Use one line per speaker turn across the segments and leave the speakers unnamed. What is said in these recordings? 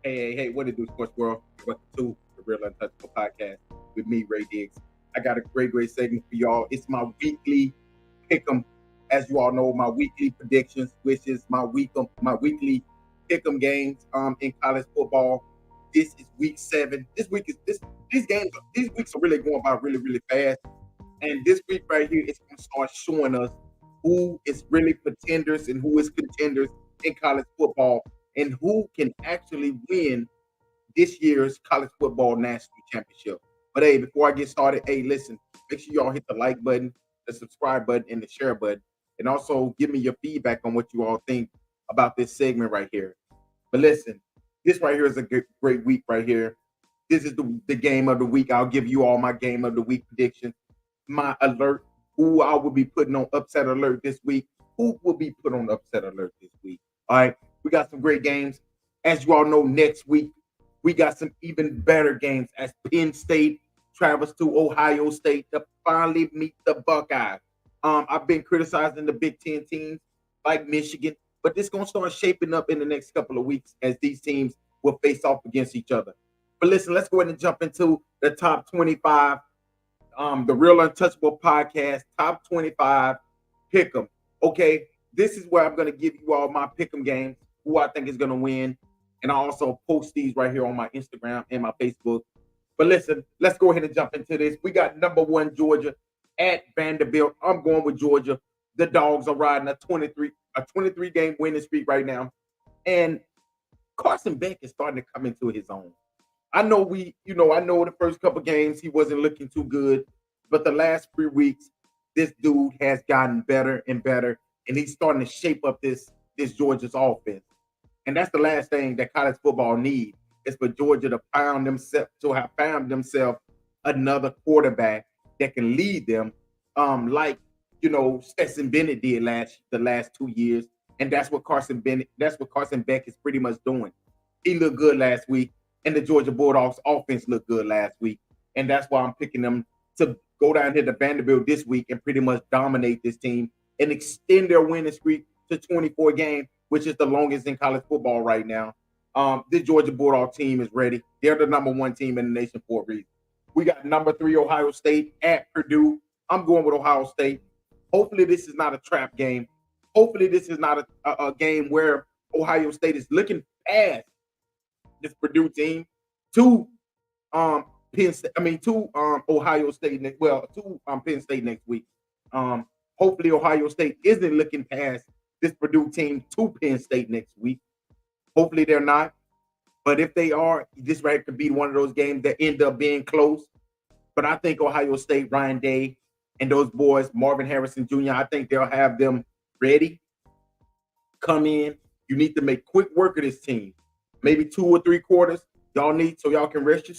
Hey, what it do, sports world? Welcome to the Real Untouchable podcast with me, Ray Diggs. I got a great segment for y'all. It's my weekly pick 'em. As you all know, my weekly predictions, which is my weekly pick 'em games in college football. This is week 7. These weeks are really going by really fast. And this week right here is going to start showing us who is really pretenders and who is contenders in college football and who can actually win this year's college football national championship. But hey, before I get started, hey, listen, make sure y'all hit the like button, the subscribe button, and the share button. And also give me your feedback on what you all think about this segment right here. But listen, this right here is a great week right here. This is the game of the week. I'll give you all my game of the week predictions, my alert, who I will be putting on upset alert this week, who will be put on upset alert this week. All right, we got some great games. As you all know, next week, we got some even better games as Penn State travels to Ohio State to finally meet the Buckeyes. I've been criticizing the Big Ten teams like Michigan, but this is going to start shaping up in the next couple of weeks as these teams will face off against each other. But listen, let's go ahead and jump into the top 25, the Real Untouchable podcast, top 25 pick 'em. Okay, this is where I'm going to give you all my pick 'em games, who I think is going to win. And I also post these right here on my Instagram and my Facebook. But listen, let's go ahead and jump into this. We got number 1 Georgia at Vanderbilt. I'm going with Georgia. The Dogs are riding a 23 game winning streak right now. And Carson Beck is starting to come into his own. I know the first couple games he wasn't looking too good, but the last 3 weeks, this dude has gotten better and better, and he's starting to shape up this Georgia's offense. And that's the last thing that college football needs is for Georgia to have found themselves another quarterback that can lead them, like Stetson Bennett did the last 2 years, and that's what Carson Beck is pretty much doing. He looked good last week, and the Georgia Bulldogs offense looked good last week, and that's why I'm picking them to go down here to Vanderbilt this week and pretty much dominate this team and extend their winning streak to 24 games, which is the longest in college football right now. This Georgia Bulldog team is ready. They're the number 1 team in the nation for a reason. We got number 3 Ohio State at Purdue. I'm going with Ohio State. Hopefully this is not a trap game. Hopefully this is not a game where Ohio State is looking past this Purdue team to Ohio State Penn State next week. Hopefully Ohio State isn't looking past this Purdue team to Penn State next week. Hopefully they're not. But if they are, this right could be one of those games that end up being close. But I think Ohio State, Ryan Day, and those boys, Marvin Harrison Jr., I think they'll have them ready. Come in. You need to make quick work of this team. Maybe 2 or 3 quarters y'all need so y'all can rest your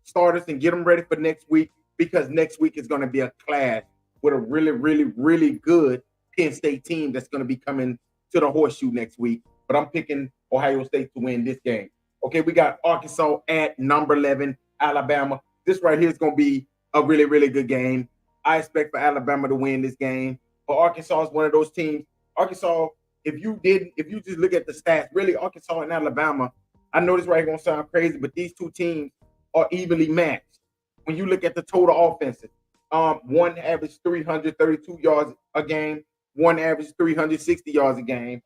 starters and get them ready for next week, because next week is going to be a clash with a really good Penn State team that's going to be coming to the horseshoe next week. But I'm picking Ohio State to win this game. Okay, we got Arkansas at number 11, Alabama. This right here is going to be a really good game. I expect for Alabama to win this game. But Arkansas is one of those teams. Arkansas, if you just look at the stats, really Arkansas and Alabama, I know this right here going to sound crazy, but these two teams are evenly matched. When you look at the total offenses, one averaged 332 yards a game, one averaged 360 yards a game.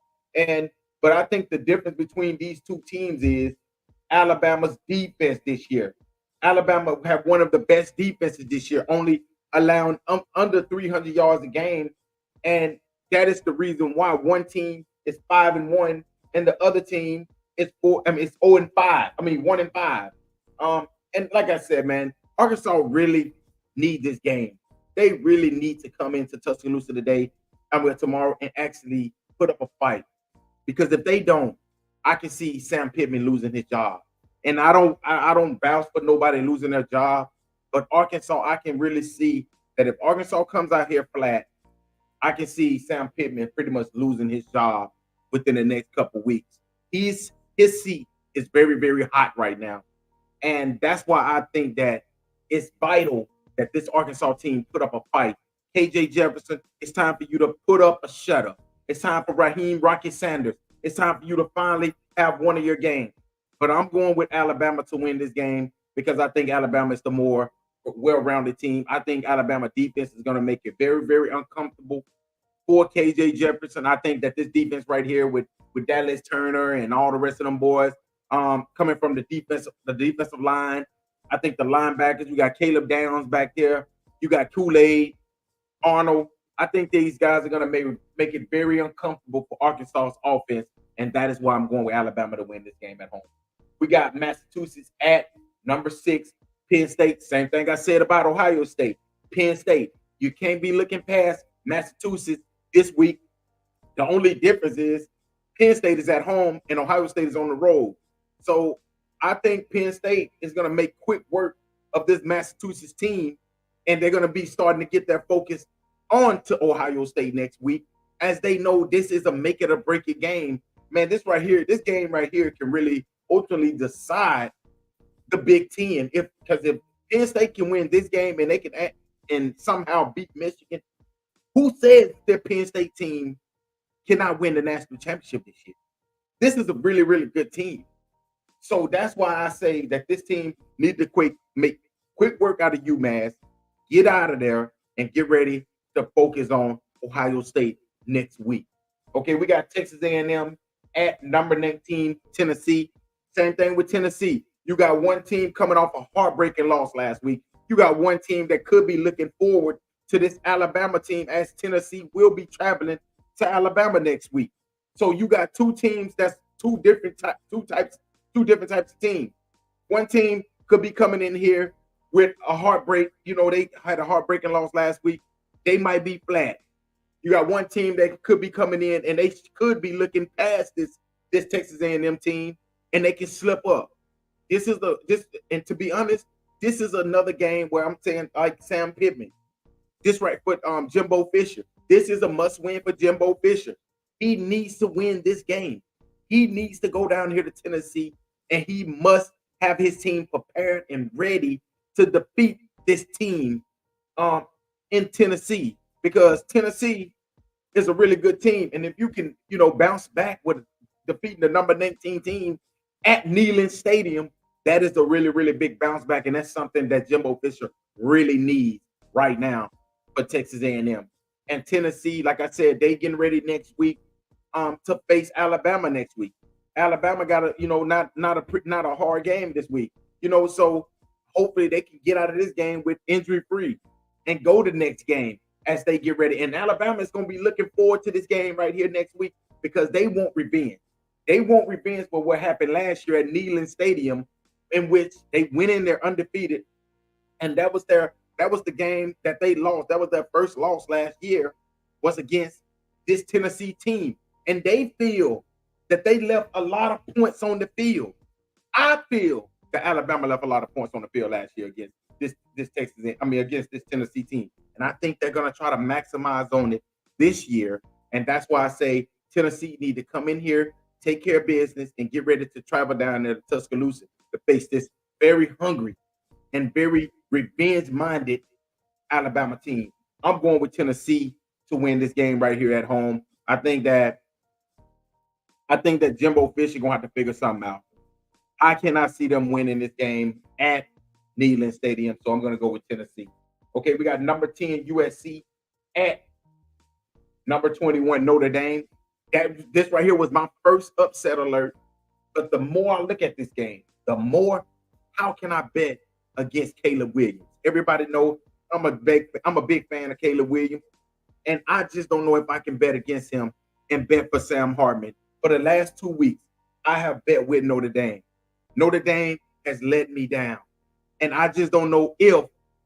But I think the difference between these two teams is Alabama's defense this year. Alabama have one of the best defenses this year, only allowing under 300 yards a game. And that is the reason why one team is 5-1 and the other team is 0-5. 1-5. And like I said, man, Arkansas really need this game. They really need to come into Tuscaloosa tomorrow and actually put up a fight. Because if they don't, I can see Sam Pittman losing his job. And I don't vouch for nobody losing their job, but Arkansas, I can really see that if Arkansas comes out here flat, I can see Sam Pittman pretty much losing his job within the next couple weeks. His seat is very hot right now. And that's why I think that it's vital that this Arkansas team put up a fight. KJ Jefferson, it's time for you to put up a shutter. It's time for Raheem Rocket Sanders. It's time for you to finally have one of your games. but I'm going with Alabama to win this game because I think Alabama is the more well-rounded team. I think Alabama defense is going to make it very, very uncomfortable for KJ Jefferson. I think that this defense right here with Dallas Turner and all the rest of them boys, coming from the defensive line. I think the linebackers, you got Caleb Downs back there, you got Kool-Aid, Arnold. I think these guys are going to make it very uncomfortable for Arkansas's offense, and that is why I'm going with Alabama to win this game at home. We got Massachusetts at number 6, Penn State. Same thing I said about Ohio State. Penn State. You can't be looking past Massachusetts this week. The only difference is Penn State is at home and Ohio State is on the road. So I think Penn State is going to make quick work of this Massachusetts team, and they're going to be starting to get their focus on to Ohio State next week, as they know this is a make it or break it game. Man, this game right here can really ultimately decide the Big Ten. Because if Penn State can win this game and they can and somehow beat Michigan, who says their Penn State team cannot win the national championship this year? This is a really, really good team. So that's why I say that this team needs to make quick work out of UMass, get out of there, and get ready to focus on Ohio State next week. Okay, we got Texas A&M at number 19, Tennessee. Same thing with Tennessee. You got one team coming off a heartbreaking loss last week. You got one team that could be looking forward to this Alabama team, as Tennessee will be traveling to Alabama next week. So you got two teams that's two different types of teams. One team could be coming in here with a heartbreak. You know, they had a heartbreaking loss last week. They might be flat. You got one team that could be coming in and they could be looking past this Texas A&M team, and they can slip up. And to be honest, this is another game where I'm saying, like Sam Pittman, this right foot, Jimbo Fisher. This is a must-win for Jimbo Fisher. He needs to win this game. He needs to go down here to Tennessee, and he must have his team prepared and ready to defeat this team in Tennessee, because Tennessee is a really good team. And if you can, bounce back with defeating the number 19 team at Neyland Stadium, that is a really, really big bounce back. And that's something that Jimbo Fisher really needs right now for Texas A&M. And Tennessee, like I said, they getting ready next week to face Alabama next week. Alabama got not a hard game this week. So hopefully they can get out of this game with injury free and go to the next game as they get ready. And Alabama is going to be looking forward to this game right here next week, because they want revenge. They want revenge for what happened last year at Neyland Stadium, in which they went in there undefeated, and that was the game that they lost. That was their first loss last year, was against this Tennessee team. And they feel that they left a lot of points on the field. I feel that Alabama left a lot of points on the field last year against against this Tennessee team. And I think they're going to try to maximize on it this year. And that's why I say Tennessee need to come in here, take care of business, and get ready to travel down there to Tuscaloosa to face this very hungry and very revenge-minded Alabama team. I'm going with Tennessee to win this game right here at home. I think that Jimbo Fisher gonna have to figure something out. I cannot see them winning this game at Neyland Stadium, so I'm gonna go with Tennessee. Okay, we got number 10 USC at number 21 Notre Dame. This right here was my first upset alert. But the more I look at this game, the more, how can I bet against Caleb Williams? Everybody knows I'm a big fan of Caleb Williams, and I just don't know if I can bet against him and bet for Sam Hartman. For the last 2 weeks, I have bet with Notre Dame. Notre Dame has let me down, and I just don't know if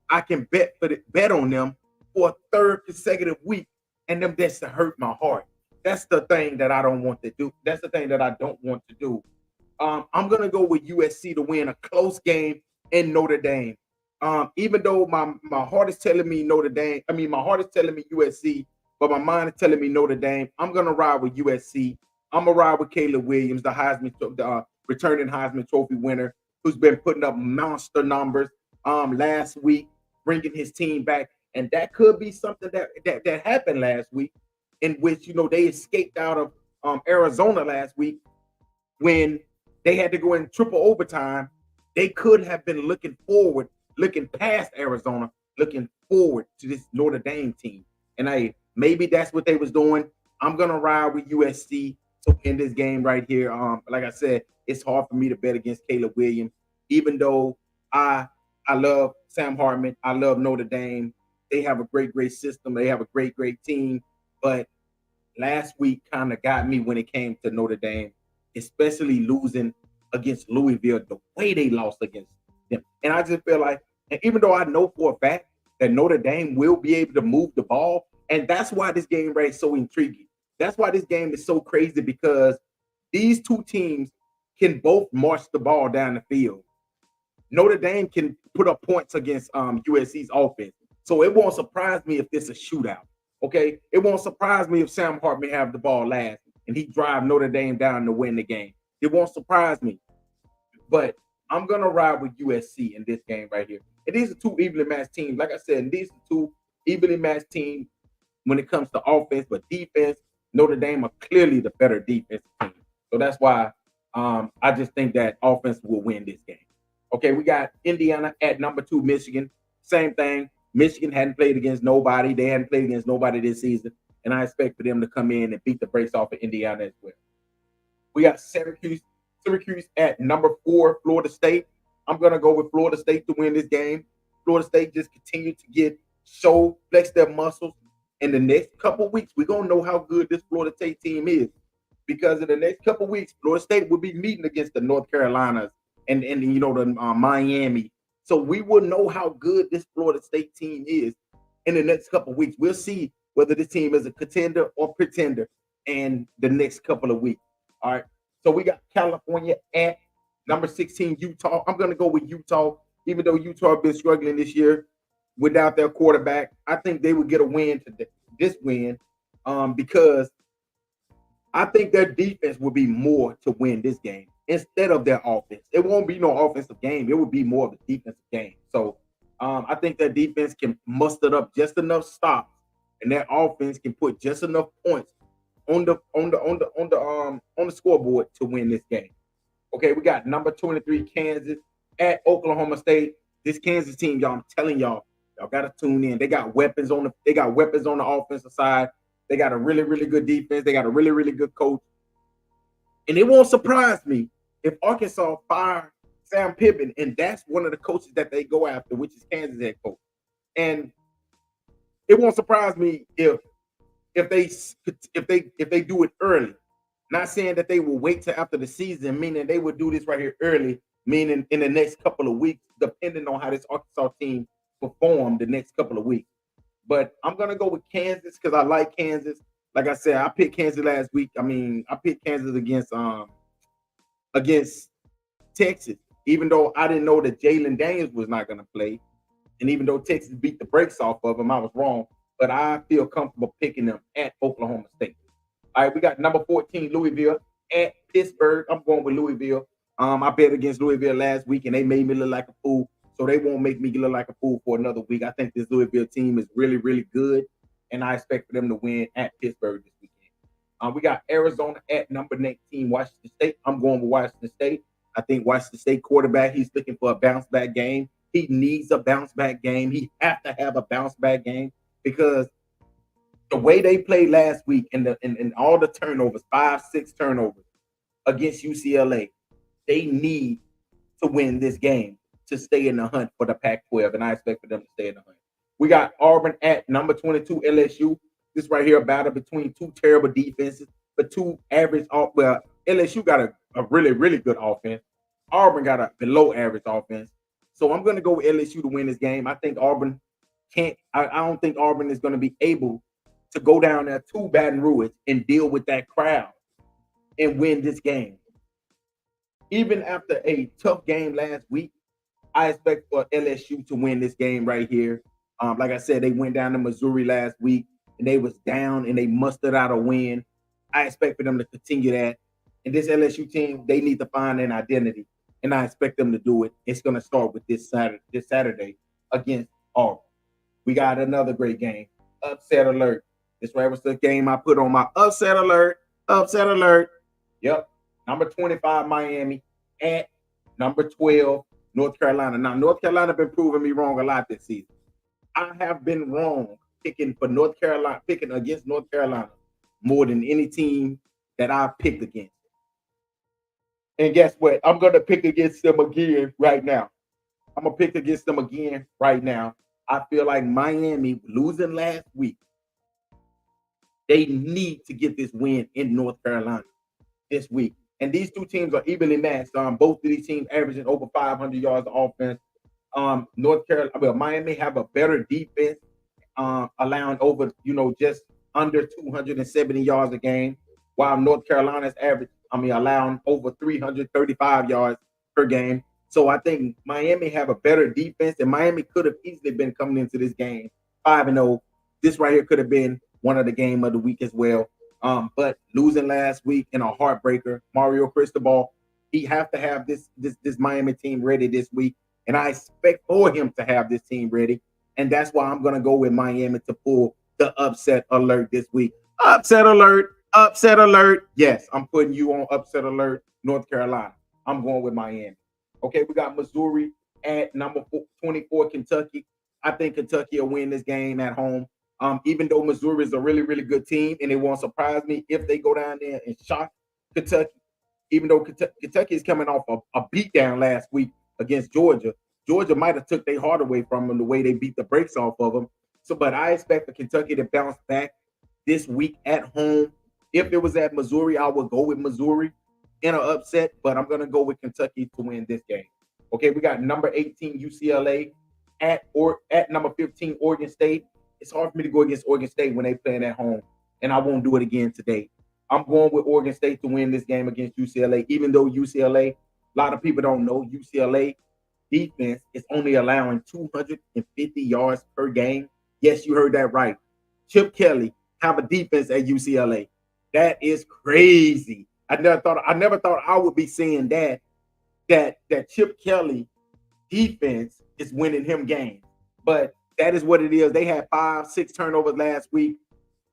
I can bet on them for a third consecutive week, and them that's to hurt my heart. That's the thing that I don't want to do. That's the thing that I don't want to do. I'm gonna go with USC to win a close game in Notre Dame. Even though my heart is telling me Notre Dame, my heart is telling me USC, but my mind is telling me Notre Dame. I'm gonna ride with USC. I'm gonna ride with Caleb Williams, the returning Heisman Trophy winner, who's been putting up monster numbers last week, bringing his team back, and that could be something that happened last week, in which they escaped out of Arizona last week when they had to go in triple overtime. They could have been looking forward, looking past Arizona, looking forward to this Notre Dame team. And maybe that's what they was doing. I'm gonna ride with USC to win this game right here. Like I said, it's hard for me to bet against Caleb Williams, even though I I love Sam Hartman. I love Notre Dame. They have a great system. They have a great team. But last week kind of got me when it came to Notre Dame, especially losing against Louisville, the way they lost against them. And I just feel like, and even though I know for a fact that Notre Dame will be able to move the ball, and that's why this game right is so intriguing. That's why this game is so crazy because these two teams can both march the ball down the field. Notre Dame can put up points against USC's offense. So it won't surprise me if this is a shootout. Okay, it won't surprise me if Sam Hartman have the ball last and he drive Notre Dame down to win the game. It won't surprise me. But I'm gonna ride with USC in this game right here. And these are two evenly matched teams. Like I said, these are two evenly matched teams when it comes to offense, but defense, Notre Dame are clearly the better defense team. So that's why I just think that offense will win this game. Okay, we got Indiana at number 2, Michigan. Same thing. Michigan hadn't played against nobody. They hadn't played against nobody this season. And I expect for them to come in and beat the brakes off of Indiana as well. We got Syracuse at number 4, Florida State. I'm going to go with Florida State to win this game. Florida State just continue to flex their muscles. In the next couple of weeks, we're going to know how good this Florida State team is. Because in the next couple of weeks, Florida State will be meeting against the North Carolinas and the Miami. So we will know how good this Florida State team is in the next couple of weeks. We'll see whether this team is a contender or pretender in the next couple of weeks. All right. So we got California at number 16, Utah. I'm going to go with Utah, even though Utah has been struggling this year without their quarterback. I think they would get a win today, this win, because I think their defense will be more to win this game instead of their offense. It won't be no offensive game. It would be more of a defensive game. So I think their defense can muster up just enough stops, and their offense can put just enough points on the scoreboard to win this game. Okay, we got number 23 Kansas at Oklahoma State. This Kansas team, y'all, I'm telling y'all gotta tune in. They got weapons on the offensive side. They got a really good defense. They got a really good coach. And it won't surprise me if Arkansas fire Sam Pittman, and that's one of the coaches that they go after, which is Kansas head coach. And it won't surprise me if they do it early. Not saying that they will wait till after the season, meaning they would do this right here early, meaning in the next couple of weeks, depending on how this Arkansas team perform the next couple of weeks. But I'm gonna go with Kansas because I like Kansas. Like I said, I picked Kansas last week. I picked Kansas against Texas, even though I didn't know that Jalen Daniels was not gonna play, and even though Texas beat the brakes off of them, I was wrong. But I feel comfortable picking them at Oklahoma State. All right, we got number 14 Louisville at Pittsburgh. I'm going with Louisville. I bet against Louisville last week, and they made me look like a fool. So they won't make me look like a fool for another week. I think this Louisville team is really good, and I expect for them to win at Pittsburgh this weekend. We got Arizona at number 19, Washington State. I'm going with Washington State. I think Washington State quarterback, he's looking for a bounce-back game. He needs a bounce-back game. He has to have a bounce-back game because the way they played last week and all the turnovers, 5-6 turnovers against UCLA, they need to win this game to stay in the hunt for the Pac-12, and I expect for them to stay in the hunt. We got Auburn at number 22, LSU. This right here, a battle between two terrible defenses, but two average. Well, LSU got a really good offense. Auburn got a below average offense. So I'm going to go with LSU to win this game. I think Auburn can't. I don't think Auburn is going to be able to go down there to Baton Rouge and deal with that crowd and win this game. Even after a tough game last week, I expect for LSU to win this game right here. Like I said, they went down to Missouri last week and they was down and they mustered out a win. I expect for them to continue that. And this LSU team, they need to find an identity, and I expect them to do it. It's going to start with this Saturday against Auburn. We got another great game. Upset alert. This right was the game I put on my upset alert. Upset alert. Yep. Number 25, Miami at number 12, North Carolina. Now, North Carolina been proving me wrong a lot this season. I have been wrong picking for North Carolina, picking against North Carolina more than any team that I've picked against. And guess what? I'm going to pick against them again right now. I'm going to pick against them again right now. I feel like Miami losing last week. They need to get this win in North Carolina this week. And these two teams are evenly matched. Both of these teams averaging over 500 yards of offense. North Carolina, well, Miami have a better defense, allowing over, just under 270 yards a game, while North Carolina's allowing over 335 yards per game. So I think Miami have a better defense, and Miami could have easily been coming into this game 5-0. This right here could have been one of the game of the week as well. But losing last week in a heartbreaker, Mario Cristobal, he have to have this Miami team ready this week, and I expect for him to have this team ready, and that's why I'm going to go with Miami to pull the upset alert this week. Upset alert, upset alert. Yes, I'm putting you on upset alert, North Carolina. I'm going with Miami. Okay, we got Missouri at number 24, Kentucky. I think Kentucky will win this game at home. Even though Missouri is a really, really good team, and it won't surprise me if they go down there and shock Kentucky. Even though Kentucky is coming off a beatdown last week against Georgia, Georgia might have took their heart away from them the way they beat the brakes off of them. So, but I expect for Kentucky to bounce back this week at home. If it was at Missouri, I would go with Missouri in an upset, but I'm going to go with Kentucky to win this game. Okay, we got number 18 UCLA at number 15 Oregon State. It's hard for me to go against Oregon State when they playing at home, and I won't do it again today. I'm going with Oregon State to win this game against UCLA, even though UCLA, a lot of people don't know, UCLA defense is only allowing 250 yards per game. Yes, you heard that right. Chip Kelly have a defense at UCLA. That is crazy. I never thought I would be saying that Chip Kelly defense is winning him games. But that is what it is. They had 5-6 turnovers last week.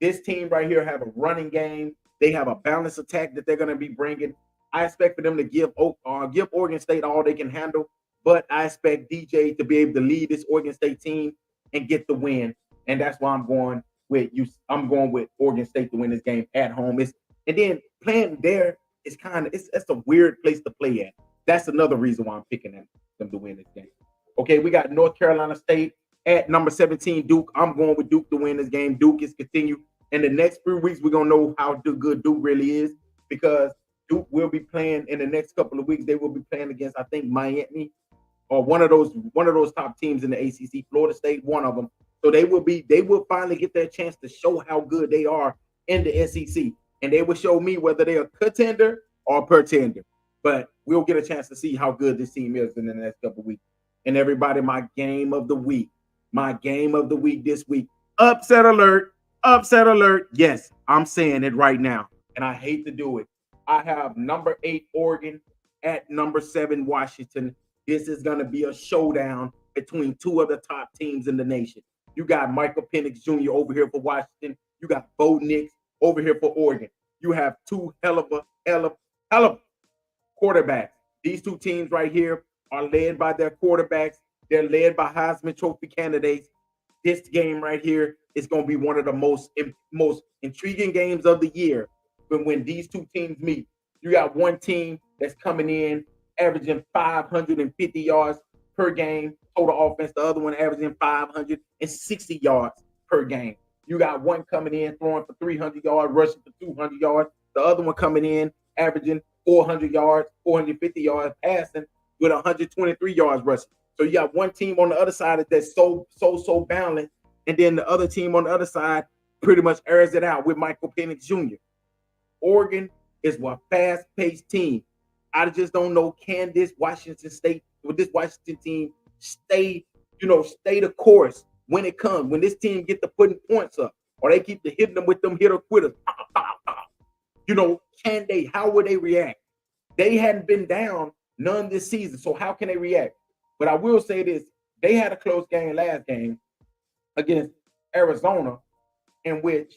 This team right here have a running game. They have a balanced attack that they're going to be bringing. I expect for them to give Oregon State all they can handle, but I expect DJ to be able to lead this Oregon State team and get the win. And that's why I'm going with you. I'm going with Oregon State to win this game at home. And then playing there is it's a weird place to play at. That's another reason why I'm picking them to win this game. Okay, we got North Carolina State at number 17, Duke. I'm going with Duke to win this game. Duke is continued. In the next few weeks, we're going to know how good Duke really is, because Duke will be playing in the next couple of weeks. They will be playing against, I think, Miami or one of those top teams in the ACC. Florida State, one of them. So they will finally get their chance to show how good they are in the SEC, and they will show me whether they're a contender or a pretender. But we'll get a chance to see how good this team is in the next couple of weeks. And everybody, my game of the week this week. Upset alert. Upset alert. Yes, I'm saying it right now, and I hate to do it. I have number 8 Oregon at number 7 Washington. This is going to be a showdown between two of the top teams in the nation. You got Michael Penix Jr. over here for Washington. You got Bo Nix over here for Oregon. You have two hell of quarterbacks. These two teams right here are led by their quarterbacks. They're led by Heisman Trophy candidates. This game right here is going to be one of the most intriguing games of the year when these two teams meet. You got one team that's coming in averaging 550 yards per game total offense. The other one averaging 560 yards per game. You got one coming in throwing for 300 yards, rushing for 200 yards. The other one coming in averaging 400 yards, 450 yards passing with 123 yards rushing. So you got one team on the other side that's so balanced, and then the other team on the other side pretty much airs it out with Michael Penix Jr. Oregon is a fast-paced team. I just don't know, can this Washington team stay the course when it comes, when this team get to putting points up, or they keep hitting them with them hitter quitters. Can they? How would they react? They hadn't been down none this season, so how can they react? But I will say this: they had a close game last game against Arizona, in which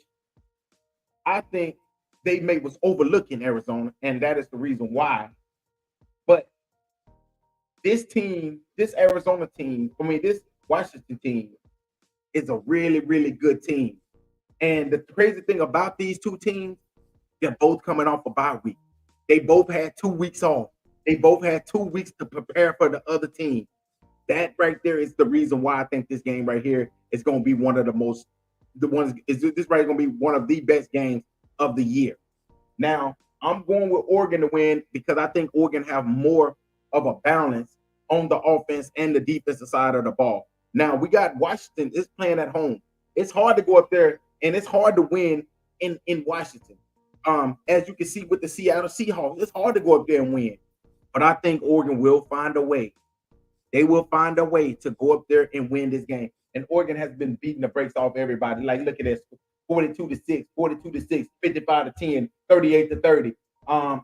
I think was overlooking Arizona, and that is the reason why. But this team, this Arizona team, this Washington team is a really, really good team. And the crazy thing about these two teams, they're both coming off a bye week. They both had 2 weeks off. They both had 2 weeks to prepare for the other team. That right there is the reason why I think this game right here is going to be one of this right going to be one of the best games of the year. Now, I'm going with Oregon to win because I think Oregon have more of a balance on the offense and the defensive side of the ball. Now, we got Washington is playing at home. It's hard to go up there and it's hard to win in Washington. As you can see with the Seattle Seahawks, it's hard to go up there and win. But I think Oregon will find a way. They will find a way to go up there and win this game. And Oregon has been beating the brakes off everybody. Like, look at this: 42-6, 42-6, 55-10, 38-30,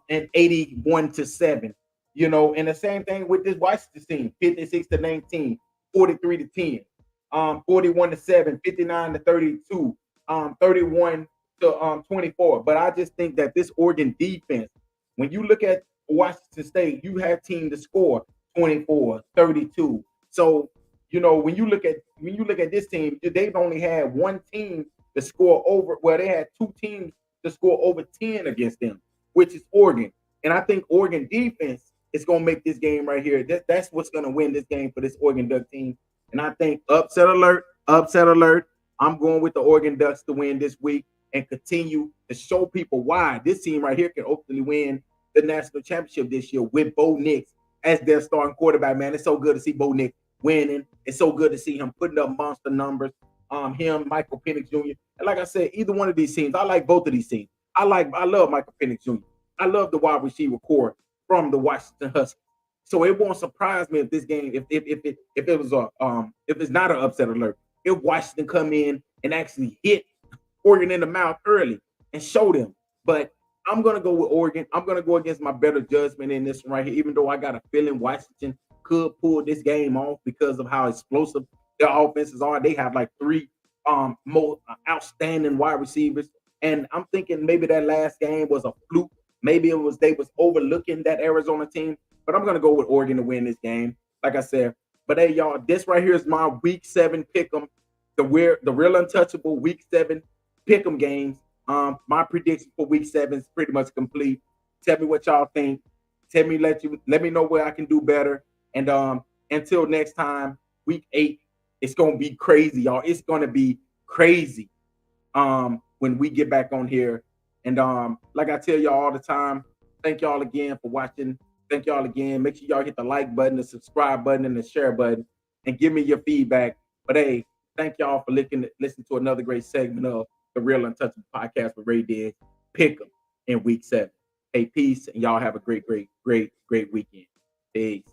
and 81-7. And the same thing with this Washington team: 56-19, 43-10, 41-7, 59-32, 31-24. But I just think that this Oregon defense, when you look at Washington State, you have team to score 24, 32. So, when you look at this team, they've only had one team to score over. Well, they had two teams to score over 10 against them, which is Oregon. And I think Oregon defense is going to make this game right here. That's what's going to win this game for this Oregon Duck team. And I think upset alert. I'm going with the Oregon Ducks to win this week and continue to show people why this team right here can ultimately win the national championship this year with Bo Nix as their starting quarterback. Man, it's so good to see Bo Nix winning. It's so good to see him putting up monster numbers. Him, Michael Penix Jr. And like I said, either one of these teams, I like both of these teams. I love Michael Penix Jr. I love the wide receiver core from the Washington Huskies. So it won't surprise me if this game, if it's not an upset alert, if Washington come in and actually hit Oregon in the mouth early and show them. But I'm going to go with Oregon. I'm going to go against my better judgment in this one right here, even though I got a feeling Washington could pull this game off because of how explosive their offenses are. They have like three most outstanding wide receivers. And I'm thinking maybe that last game was a fluke. Maybe they was overlooking that Arizona team. But I'm going to go with Oregon to win this game, like I said. But hey, y'all, this right here is my Week 7 pick'em, the real untouchable Week 7 pick'em games. My prediction for Week 7 is pretty much complete. Tell me what y'all think. Let me know where I can do better. And until next time, Week 8, it's gonna be crazy, y'all. It's gonna be crazy when we get back on here. And like I tell y'all all the time, thank y'all again for watching. Thank y'all again. Make sure y'all hit the like button, the subscribe button, and the share button, and give me your feedback. But hey, thank y'all for listening to another great segment of the Real Untouchable Podcast with Ray Diggs. Pick 'em in Week 7. Hey, peace, and y'all have a great weekend. Peace.